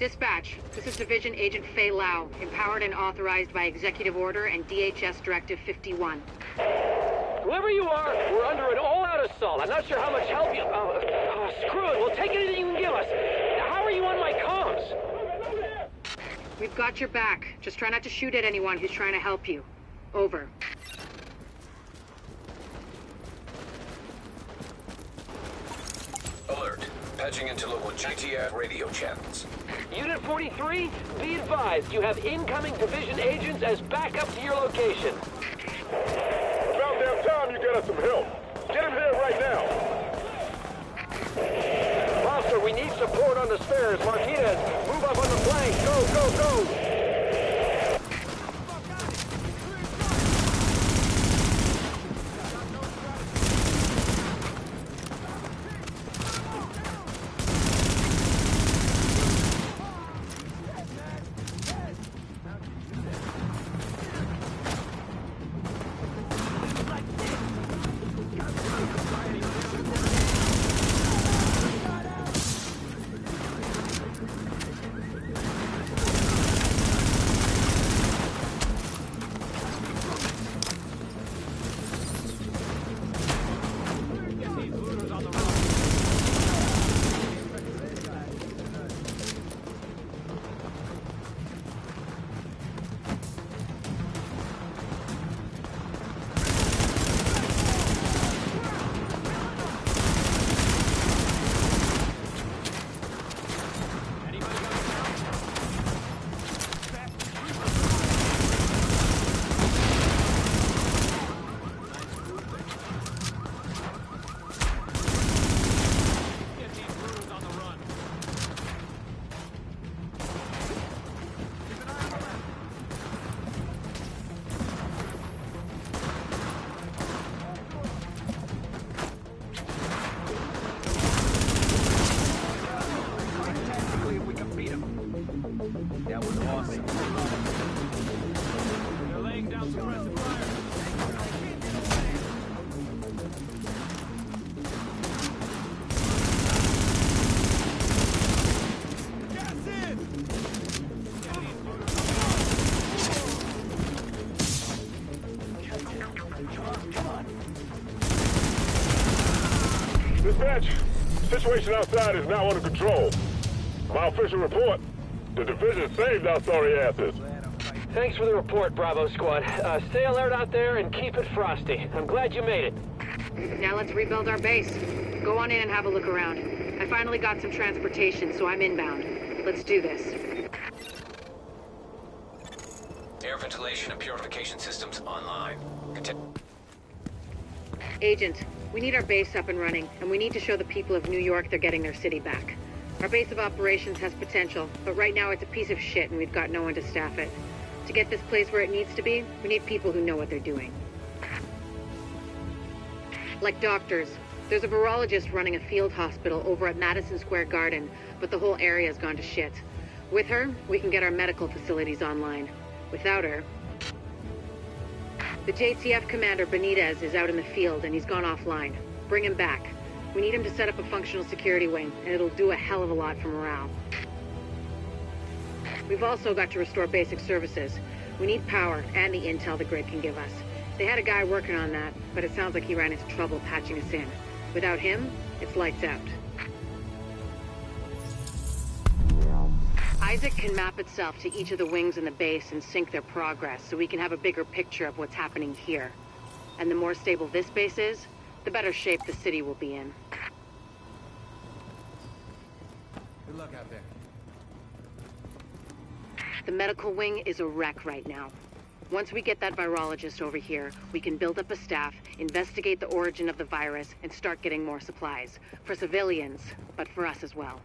Dispatch, this is Division Agent Fei Lau, empowered and authorized by Executive Order and DHS Directive 51. Whoever you are, we're under an all-out assault. I'm not sure how much help you... screw it, we'll take anything you can give us. Now, how are you on my comms? We've got your back. Just try not to shoot at anyone who's trying to help you. Over. Alert. Patching into local GTF radio channels. Unit 43, be advised, you have incoming division agents as backup to your location. About damn time you get us some help. Get him here right now. Officer, we need support on the stairs. Martinez, move up on the flank. Go, go, go! Dispatch, situation outside is now under control. My official report, the division saved our sorry asses. Thanks for the report, Bravo Squad. Stay alert out there and keep it frosty. I'm glad you made it. Now let's rebuild our base. Go on in and have a look around. I finally got some transportation, so I'm inbound. Let's do this. Air ventilation and purification systems online. Agent, we need our base up and running, and we need to show the people of New York they're getting their city back. Our base of operations has potential, but right now it's a piece of shit and we've got no one to staff it. To get this place where it needs to be, we need people who know what they're doing. Like doctors. There's a virologist running a field hospital over at Madison Square Garden, but the whole area's gone to shit. With her, we can get our medical facilities online. Without her... The JTF commander, Benitez, is out in the field and he's gone offline. Bring him back. We need him to set up a functional security wing, and it'll do a hell of a lot for morale. We've also got to restore basic services. We need power and the intel the grid can give us. They had a guy working on that, but it sounds like he ran into trouble patching us in. Without him, it's lights out. Isaac can map itself to each of the wings in the base and sync their progress so we can have a bigger picture of what's happening here. And the more stable this base is, the better shape the city will be in. Good luck out there. The medical wing is a wreck right now. Once we get that virologist over here, we can build up a staff, investigate the origin of the virus, and start getting more supplies. For civilians, but for us as well.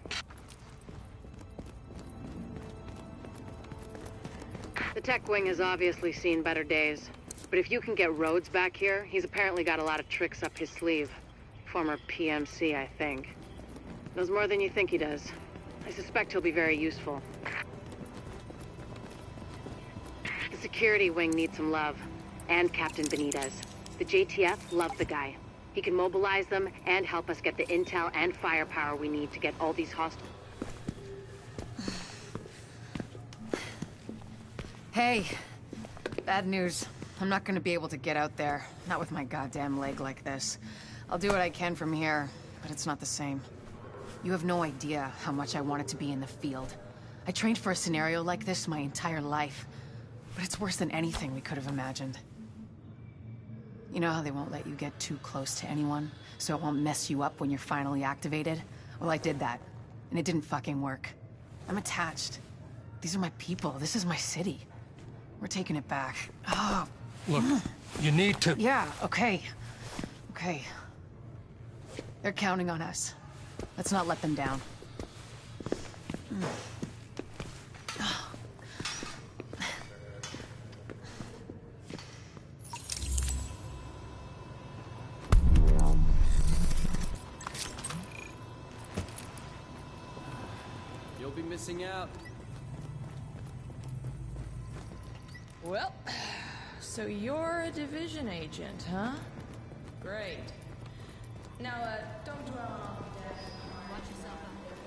The tech wing has obviously seen better days. But if you can get Rhodes back here, he's apparently got a lot of tricks up his sleeve. Former PMC, I think. Knows more than you think he does. I suspect he'll be very useful. The security wing needs some love. And Captain Benitez. The JTF love the guy. He can mobilize them and help us get the intel and firepower we need to get all these hostiles. Hey, bad news. I'm not gonna be able to get out there. Not with my goddamn leg like this. I'll do what I can from here, but it's not the same. You have no idea how much I wanted to be in the field. I trained for a scenario like this my entire life. But it's worse than anything we could have imagined. You know how they won't let you get too close to anyone, so it won't mess you up when you're finally activated? Well, I did that, and it didn't fucking work. I'm attached. These are my people. This is my city. We're taking it back. Oh. Look, you need to... Yeah, okay. Okay. They're counting on us. Let's not let them down. You'll be missing out. Well, so you're a division agent, huh? Great. Now, don't dwell on all the death. Watch yourself out there.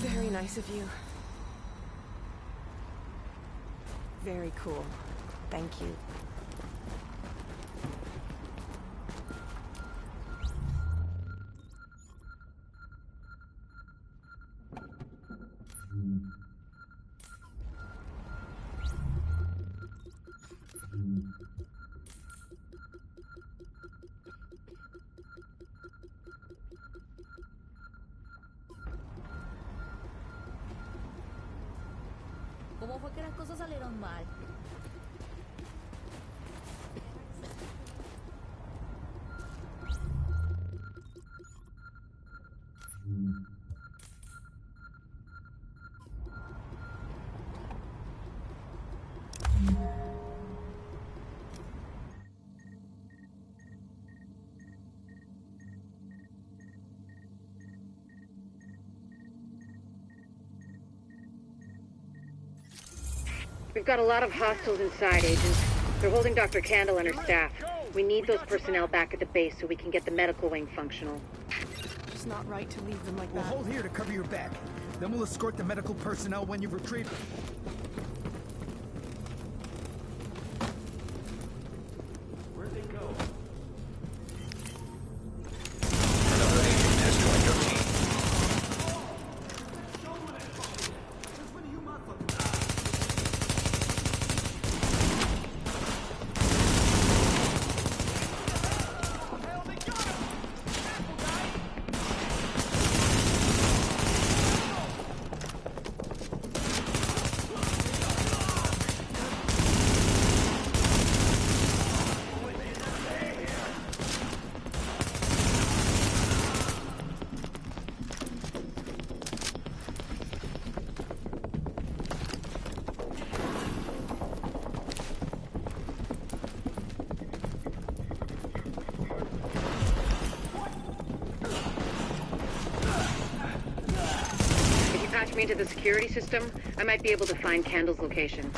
Very nice of you. Very cool. Thank you. ¿Cómo fue que las cosas salieron mal? We've got a lot of hostiles inside, Agent. They're holding Dr. Candle and her staff. We need those personnel back at the base so we can get the medical wing functional. It's not right to leave them like We'll that. hold here to cover your back. Then we'll escort the medical personnel when you've retrieved them. Where'd they go? Another agent has joined your team. Patch me into the security system, I might be able to find Candle's location.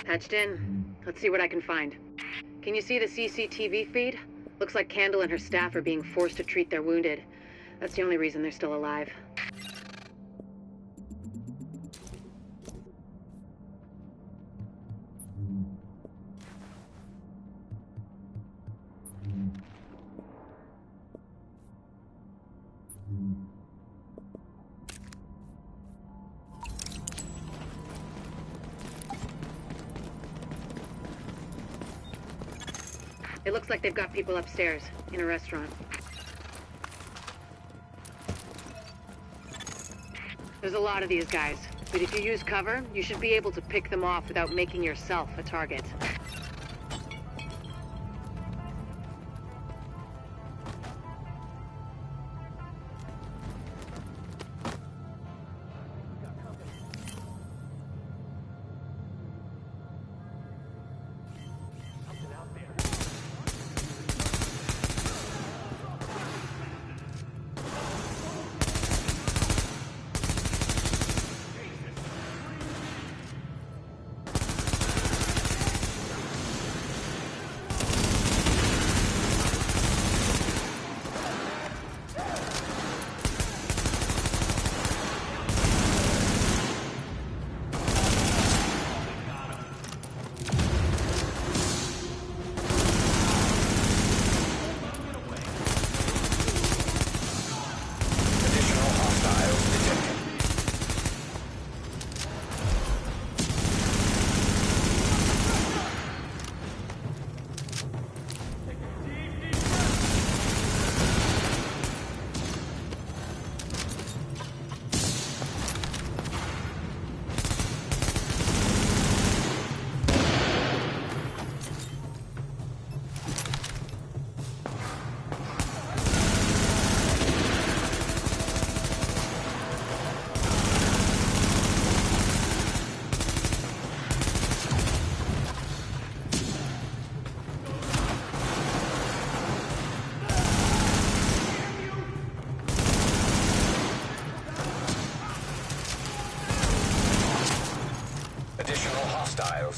Patched in. Let's see what I can find. Can you see the CCTV feed? Looks like Candle and her staff are being forced to treat their wounded. That's the only reason they're still alive. It looks like they've got people upstairs, in a restaurant. There's a lot of these guys. But if you use cover, you should be able to pick them off without making yourself a target.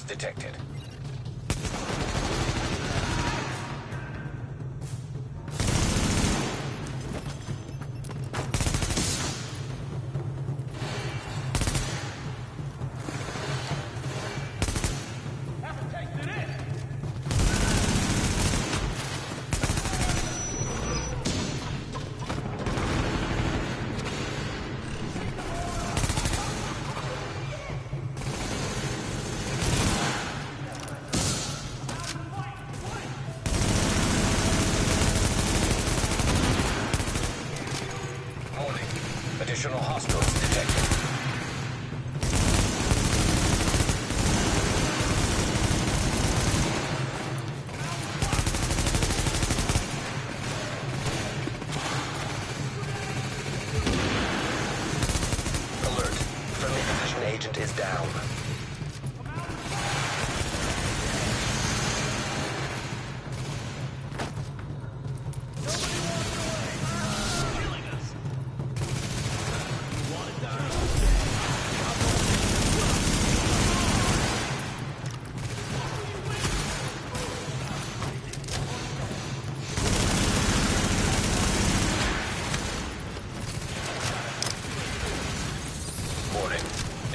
Detected. Additional hostiles detected. Alert. Friendly division agent is down.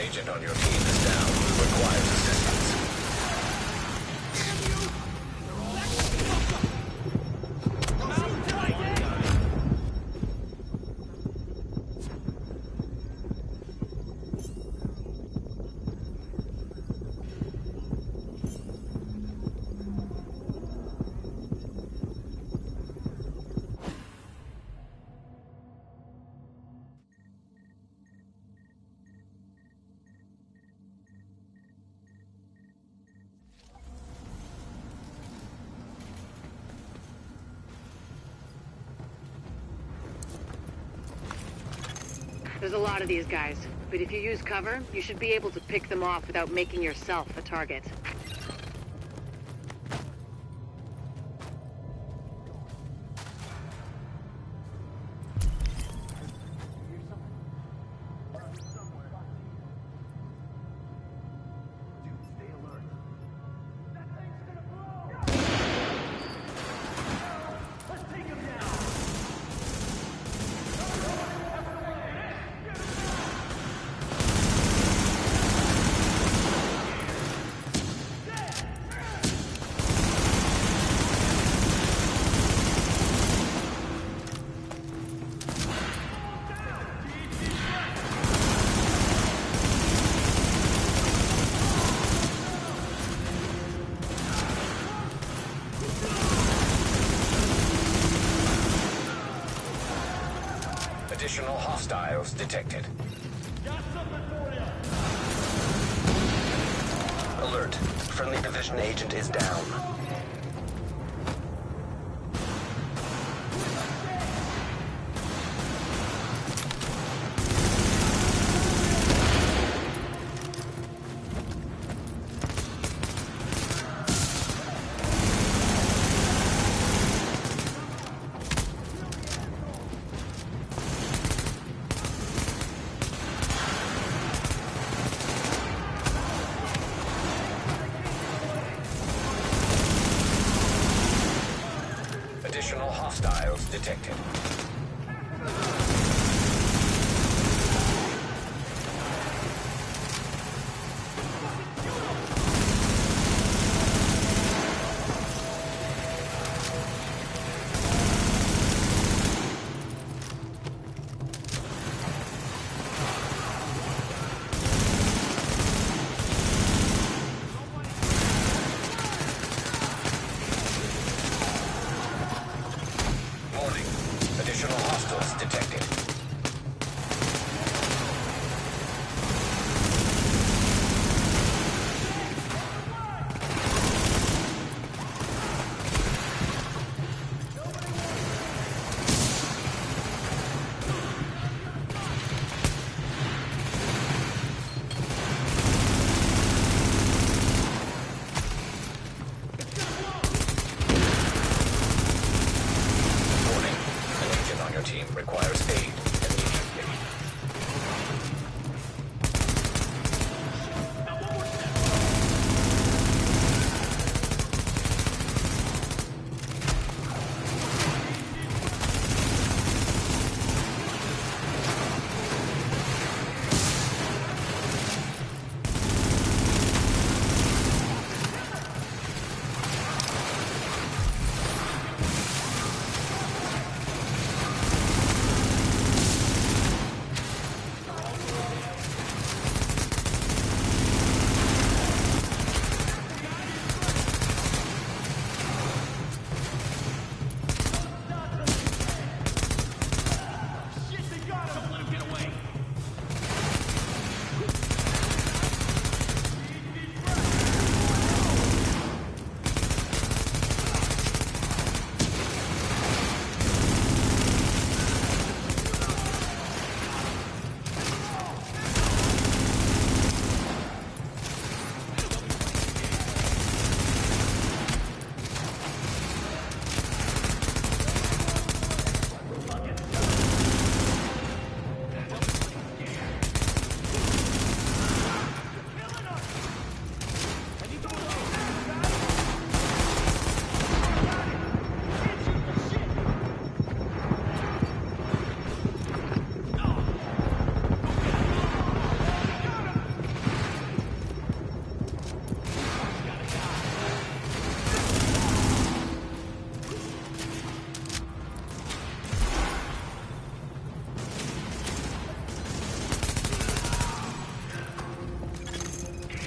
Agent on your team is down. Requires assistance. There's a lot of these guys, but if you use cover, you should be able to pick them off without making yourself a target. Additional hostiles detected. Got something for you! Alert. Friendly division agent is down. Additional hostiles detected. Additional hostiles detected. Team requires aid immediately.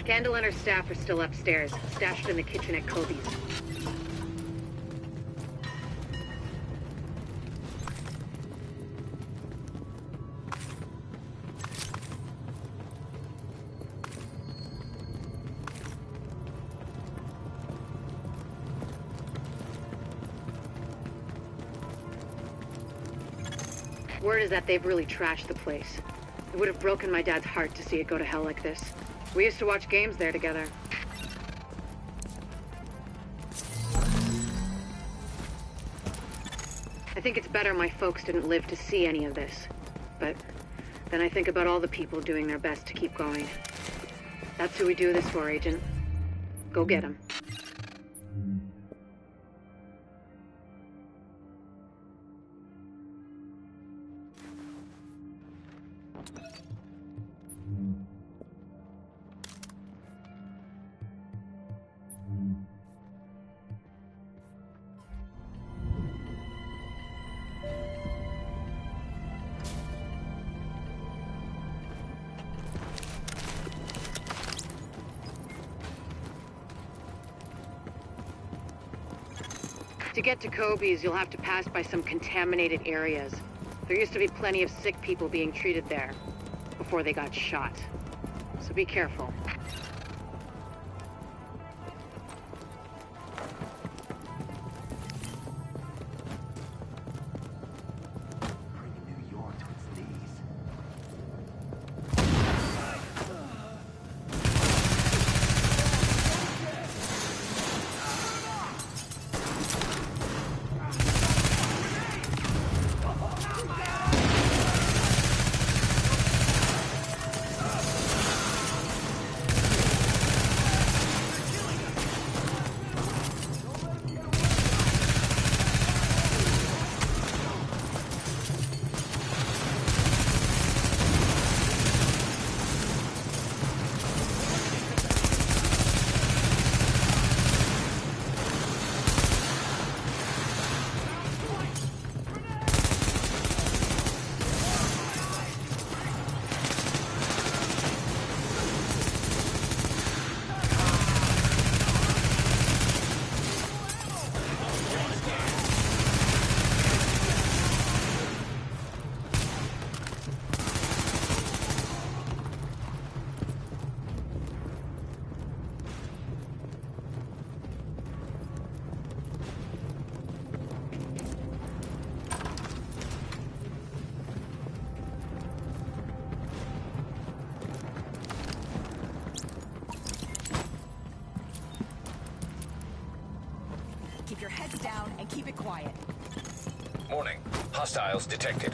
Candle and her staff are still upstairs, stashed in the kitchen at Kobe's. Word is that they've really trashed the place. It would have broken my dad's heart to see it go to hell like this. We used to watch games there together. I think it's better my folks didn't live to see any of this. But then I think about all the people doing their best to keep going. That's who we do this for, Agent. Go get them. To get to Kobe's, you'll have to pass by some contaminated areas. There used to be plenty of sick people being treated there before they got shot. So be careful. it quiet. Warning. Hostiles detected.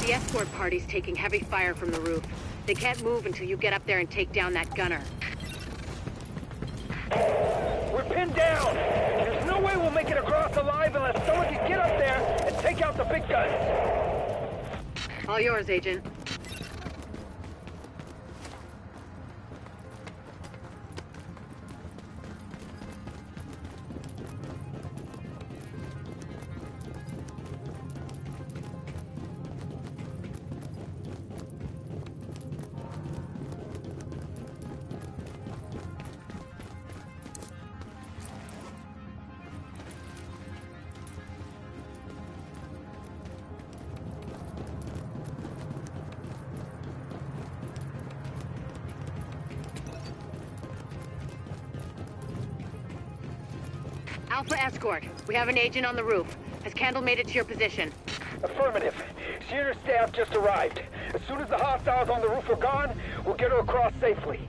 The escort party's taking heavy fire from the roof. They can't move until you get up there and take down that gunner. We're pinned down! There's no way we'll make it across alive unless someone can get up there and take out the big guns! All yours, Agent. Alpha Escort, we have an agent on the roof. Has Candle made it to your position? Affirmative. She and her staff just arrived. As soon as the hostiles on the roof are gone, we'll get her across safely.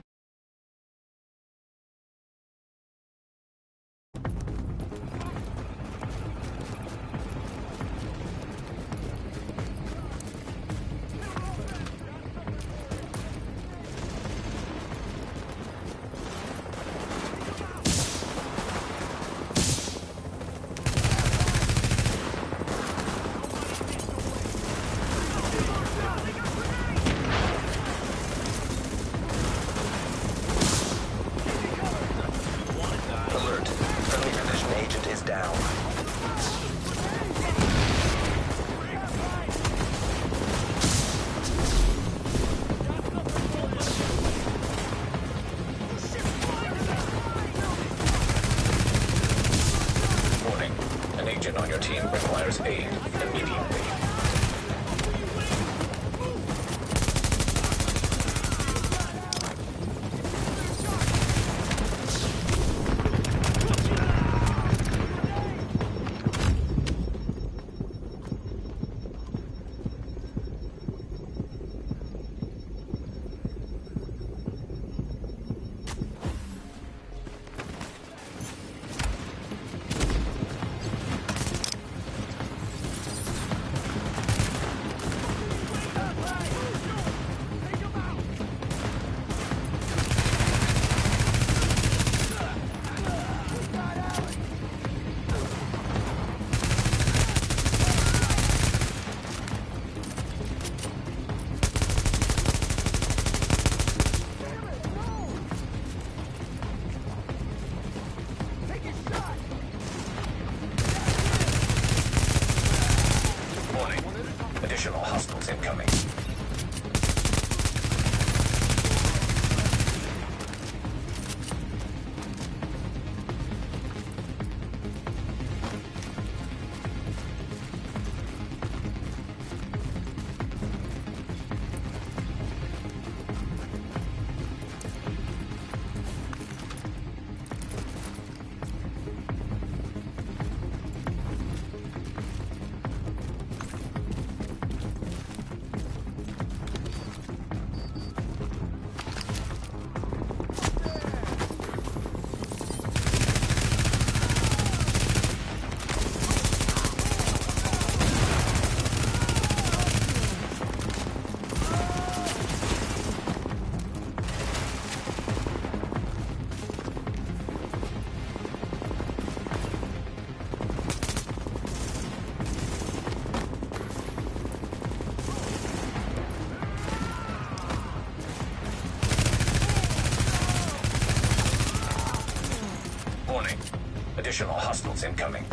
On your team requires aid immediately. Additional hostiles incoming. Warning. Additional hostiles incoming.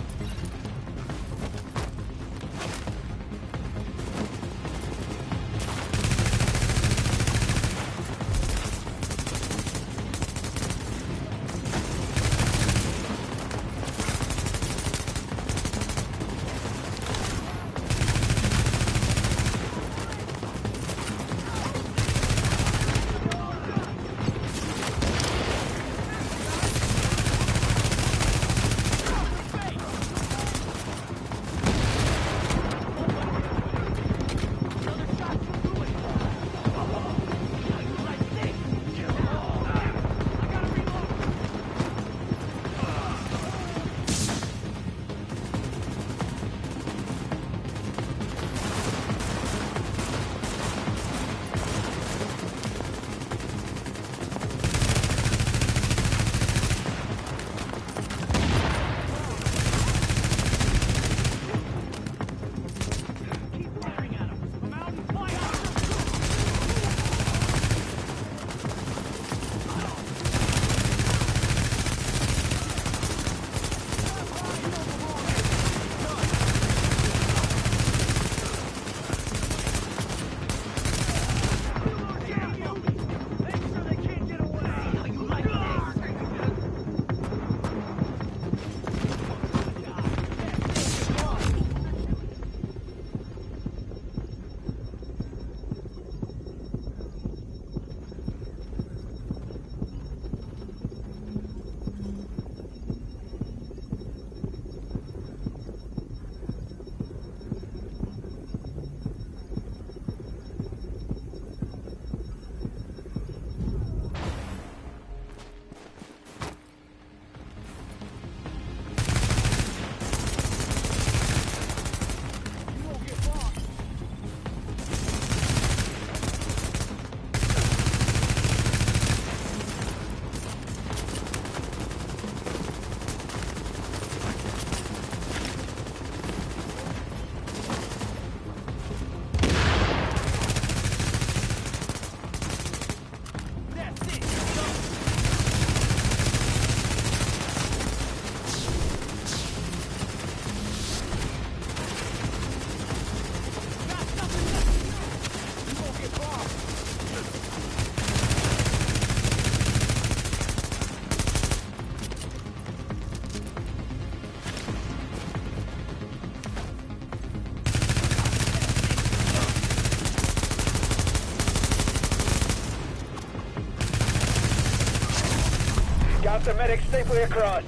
Got the medics safely across.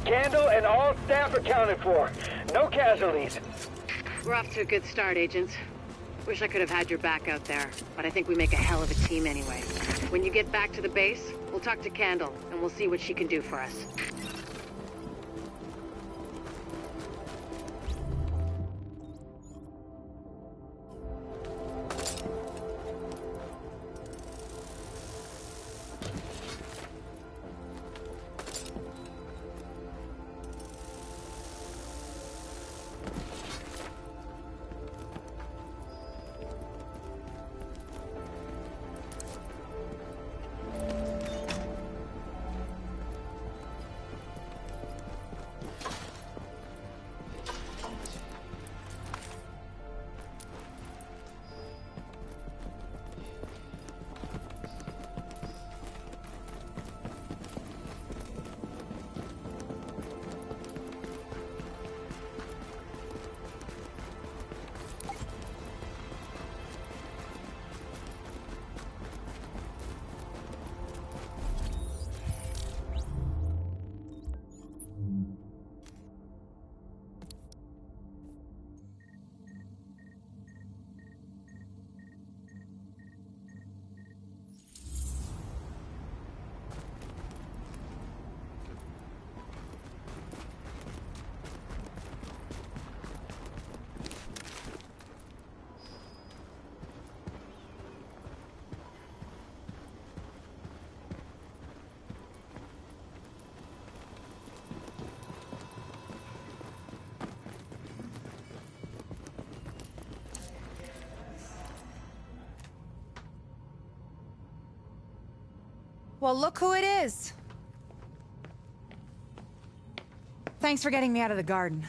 Candle and all staff accounted for. No casualties. We're off to a good start, agents. Wish I could have had your back out there, but I think we make a hell of a team anyway. When you get back to the base, we'll talk to Candle, and we'll see what she can do for us. Well, look who it is. Thanks for getting me out of the garden.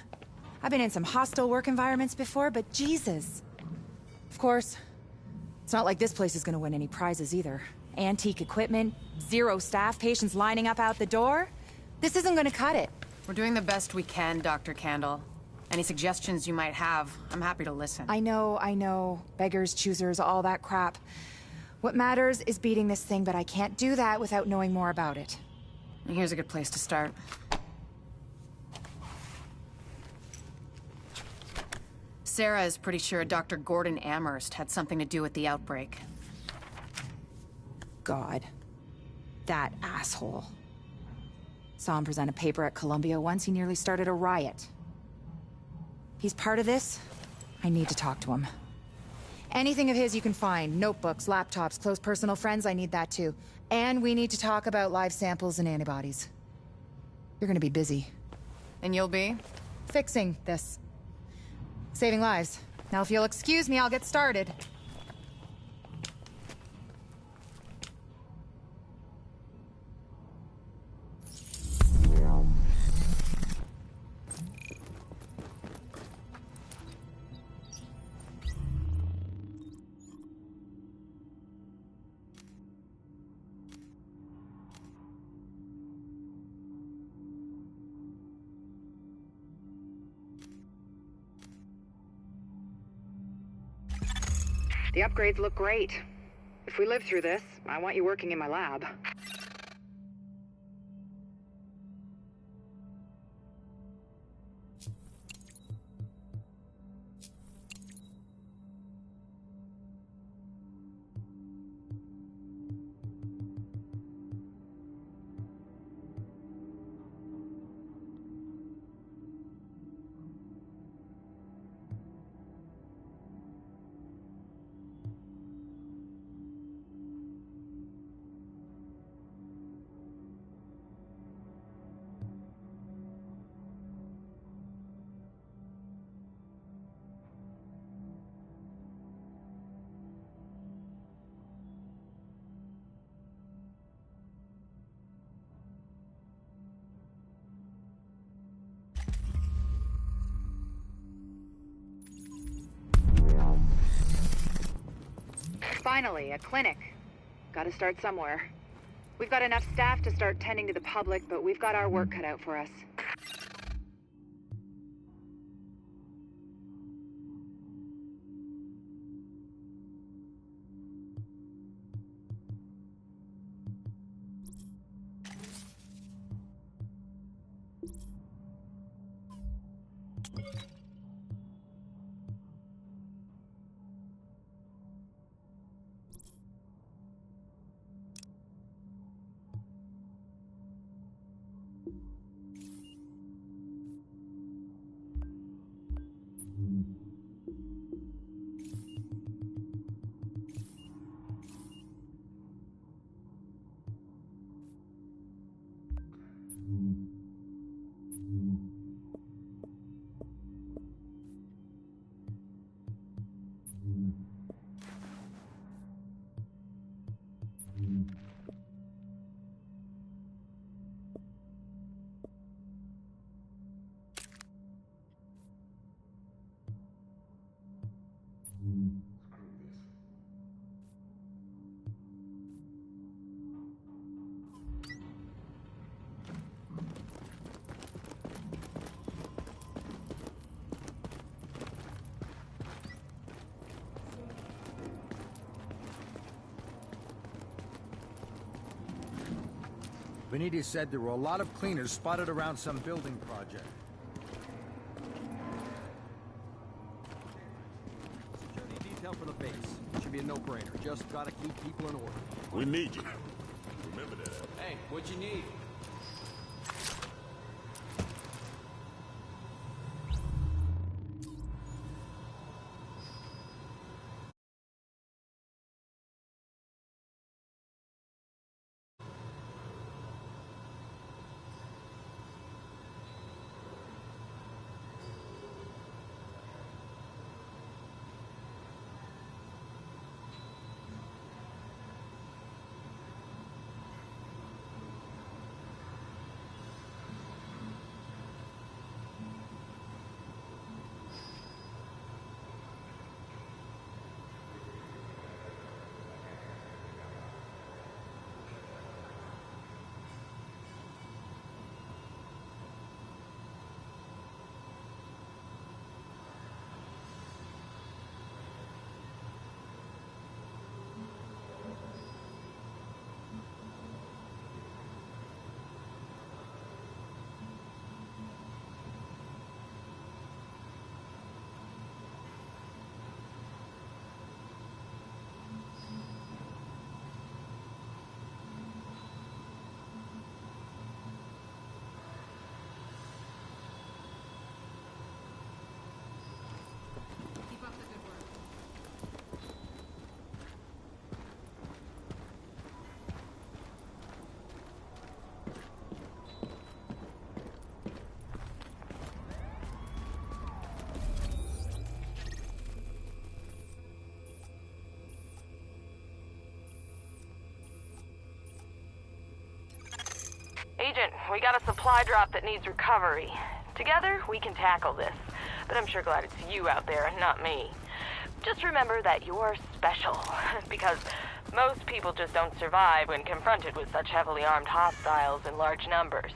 I've been in some hostile work environments before, but Jesus. Of course, it's not like this place is gonna win any prizes either. Antique equipment, 0 staff, patients lining up out the door. This isn't gonna cut it. We're doing the best we can, Dr. Candle. Any suggestions you might have, I'm happy to listen. I know. Beggars, choosers, all that crap. What matters is beating this thing, but I can't do that without knowing more about it. Here's a good place to start. Sarah is pretty sure Dr. Gordon Amherst had something to do with the outbreak. God. That asshole. Saw him present a paper at Columbia once. He nearly started a riot. He's part of this. I need to talk to him. Anything of his you can find. Notebooks, laptops, close personal friends, I need that too. And we need to talk about live samples and antibodies. You're gonna be busy. And you'll be? Fixing this. Saving lives. Now if you'll excuse me, I'll get started. The upgrades look great. If we live through this, I want you working in my lab. Finally, a clinic. Gotta start somewhere. We've got enough staff to start tending to the public, but we've got our work cut out for us. Benitez said there were a lot of cleaners spotted around some building project. Security detail for the base. Should be a no-brainer. Just gotta keep people in order. We need you. Remember that. Hey, what you need? Agent, we got a supply drop that needs recovery. Together, we can tackle this. But I'm sure glad it's you out there and not me. Just remember that you're special, because most people just don't survive when confronted with such heavily armed hostiles in large numbers.